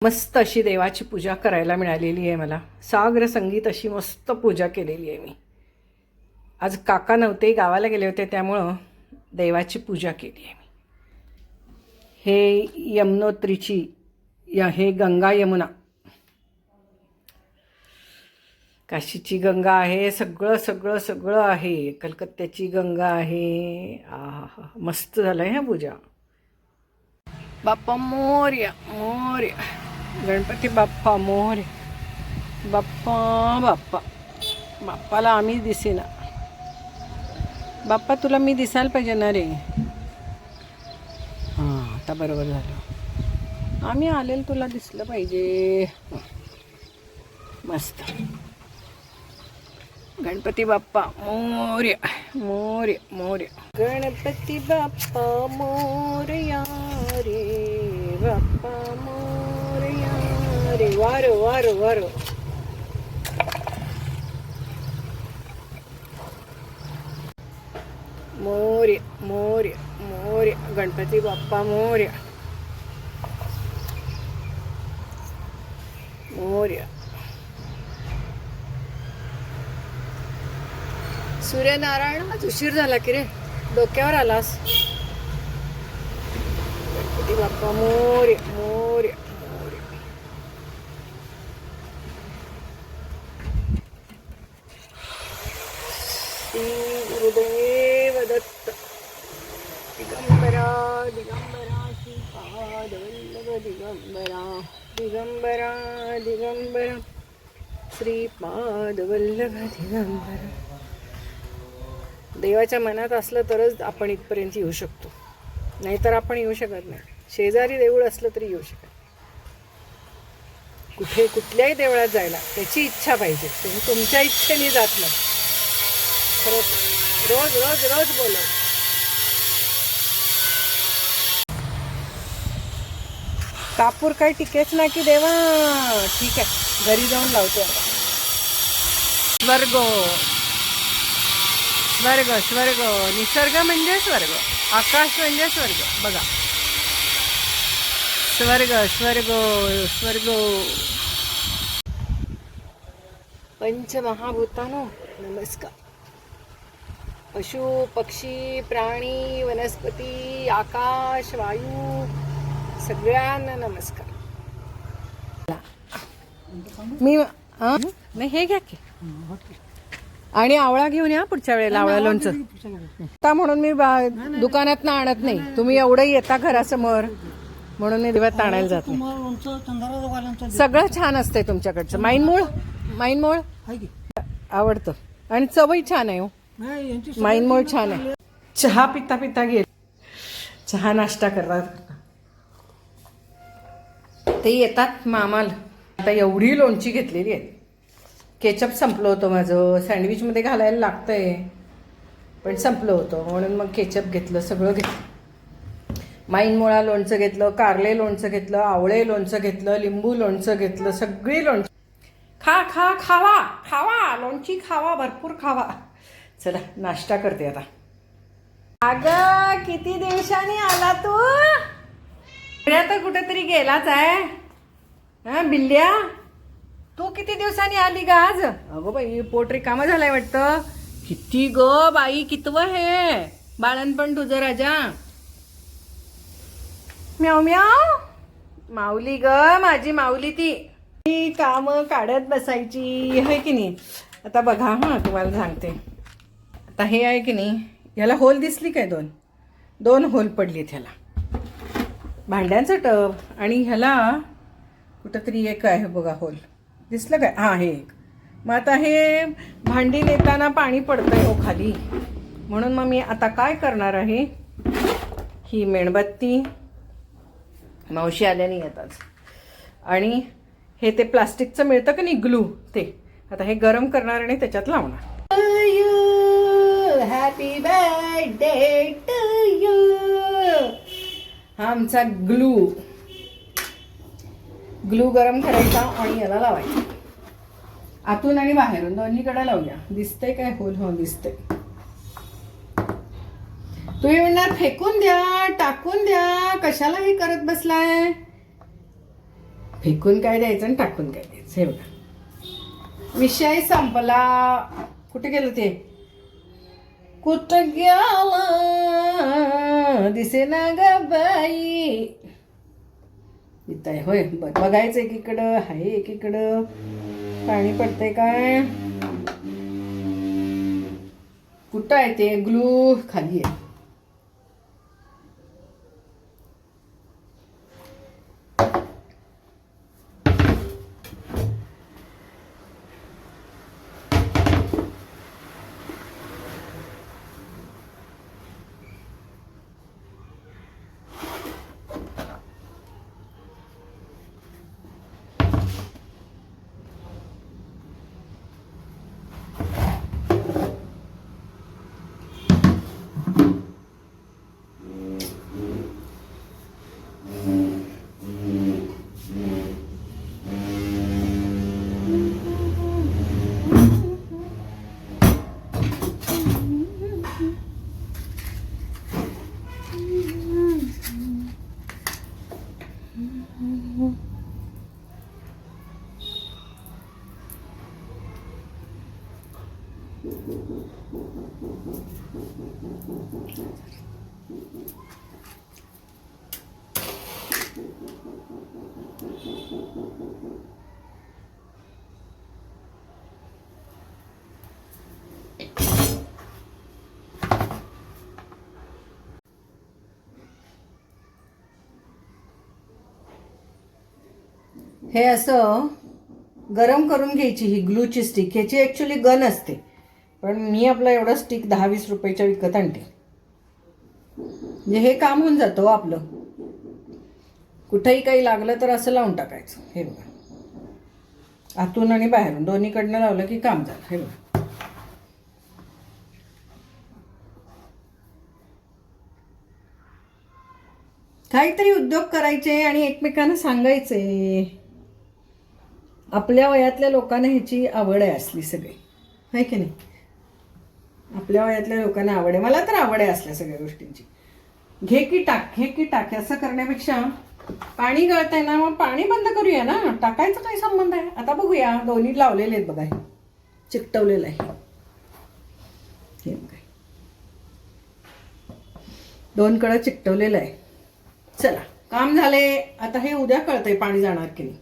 मस्त अशी देवाची पूजा करायला मिळालेली आहे मला. साग्र संगीत अशी मस्त पूजा केलेली आहे मी. आज काका नव्हते, गावाला गेले होते, त्यामुळं देवाची पूजा केली आहे मी. हे यमुनोत्रीची हे गंगा यमुना, काशीची गंगा आहे, सगळं सगळं सगळं आहे. कलकत्त्याची गंगा आहे. आहा, मस्त झालं आहे ह्या पूजा. बाप्पा मोरया मोरया, गणपती बाप्पा मोरया. बाप्पा बाप्पा बाप्पाला आम्ही दिसेना. बाप्पा तुला मी दिसायला पाहिजे ना रे. हां, आता बरोबर झालं. आम्ही आलेलं तुला दिसलं पाहिजे. मस्त. गणपती बाप्पा मोरया मोरया मोरया. गणपती बाप्पा मोरया रे, बाप्पा मोरया रे. वारो वारो वारो. मोरया मोरया मोरया. गणपती बाप्पा मोरया मोरया. सूर्यनारायण, आज उशीर झाला की रे, डोक्यावर आलास. गणपती बाप्पा मोरया मोरया मोरया. श्री गुरुदेव दत्त. दिगंबरा दिगंबरा श्रीपाद वल्लभ दिगंबरा. दिगंबरा दिगंबरा श्रीपाद वल्लभ दिगंबरा. देवाच्या मनात असलं तरच आपण इथपर्यंत येऊ शकतो, नाहीतर आपण येऊ शकत नाही. शेजारी देऊळ असलं तरी येऊ शकत. कुठे कुठल्याही देवळात जायला त्याची इच्छा पाहिजे. तुम्ही तुमच्या इच्छेने जात नाही. खरंच रोज रोज रोज बोलव. कापूर काय टिकेच ना की देवा. ठीक आहे, घरी जाऊन लावतो. स्वर्ग स्वर्ग स्वर्ग. निसर्ग म्हणजे स्वर्ग, आकाश म्हणजे स्वर्ग. बघा, स्वर्ग स्वर्ग स्वर्ग. पंचमहाभूतानो नमस्कार. पशु पक्षी प्राणी वनस्पती आकाश वायू सगळ्यांना नमस्कार. मी नाही हे घ्या की, आणि आवळा घेऊन या पुढच्या वेळेला. आवळा लोणचं आता म्हणून मी दुकानात ना आणत नाही. तुम्ही एवढं येता घरासमोर म्हणून मी दिवस आणायला जात नाही. सगळं छान असतंय तुमच्याकडचं. माईनमूळ आवडतं आणि चवही छान आहे. हो, माईनमूळ छान आहे. चहा पिता पिता गेल, चहा नाश्ता करतात ते येतात मामाला. आता एवढी लोणची घेतलेली आहे. केचप संपलं होतं माझं, सँडविचमध्ये घालायला लागतंय पण संपलं होतं, म्हणून मग केचप घेतलं. सगळं घेतलं. माईनमुळा लोणचं घेतलं, कारले लोणचं घेतलं, आवळे लोणचं घेतलं, लिंबू लोणचं घेतलं. सगळी लोणचं. खा खा खावा खावा, लोणची खावा, भरपूर खावा. चला नाश्ता करते आता. अगं किती दिवसांनी आला तू. तर कुठेतरी गेलाच आहे. हा बिल्ल्या, तू किती दिवसांनी आली ग आज. अगो बाई, पोट रिकामं झालंय वाटतं. किती ग बाई, कितवं हे बाळणपण तुझं राजा. म्याव म्याव. माऊली ग, माझी माऊली. ती काम काढत बसायची है की नाही. आता बघा, हां तुम्हाला सांगते. आता हे आहे की नाही, ह्याला होल दिसली काय. दोन होल पडलीत ह्याला. भांड्यांचं टब आणि ह्याला कुठंतरी एक आहे बघा होल. दिसलं काय. हां, हे एक. मग आता हे भांडी नेताना पाणी पडतंय हो खाली, म्हणून मग मी आता काय करणार आहे, ही मेणबत्ती मावशी आल्याने येतात आणि हे ते प्लास्टिकचं मिळतं का नाही ग्लू, ते आता हे गरम करणार आणि त्याच्यात लावणार. Happy birthday to you. हा आमचा ग्लू गरम करायचा आणि याला लावायचा. आतून आणि बाहेरून दोन्हीकडे लावूया. दिसतंय काय होल. हो दिसतंय. तुम्ही म्हणणार फेकून द्या, टाकून द्या, कशाला हे करत बसलाय. फेकून काय द्यायचं आणि टाकून काय द्यायचं हे बघा. विषय संपला. कुठे गेलं ते? कुठं गेला दिसेना ग बाई. इथं आहे होय. बघायचं एकीकडं आहे एकीकडं. पाणी पडतंय काय? कुठं आहे ते? ग्लू खाली आहे. हे असं गरम करून घ्यायची ही ग्लूची स्टिक. ह्याची ॲक्च्युली गन असते, पण मी आपलं एवढं स्टिक 10-20 रुपयाच्या विकत आणते. म्हणजे हे काम होऊन जातं आपलं. कुठेही काही लागलं तर असं लावून टाकायचं. हे बघा, आतून आणि बाहेरून दोन्हीकडनं लावलं की काम झालं. हे बघा. काहीतरी उद्योग करायचे आणि एकमेकांना सांगायचे. आपल्या वयातल्या लोकांना ह्याची आवड आहे असली सगळी, आहे की नाही? आपल्या वयातल्या लोकांना आवड आहे. मला तर आवड आहे असल्या सगळ्या गोष्टींची. घे की टाक, घे की टाक असं करण्यापेक्षा पाणी गळतंय ना, मग पाणी बंद करूया ना. टाकायचं काही संबंध आहे? आता बघूया. दोन्ही लावलेले आहेत बघा. हे चिकटवलेलं आहे. हे बघा, 2 कडं चिकटवलेलं आहे. चला, काम झाले. आता हे उद्या कळतंय पाणी जाणार की नाही.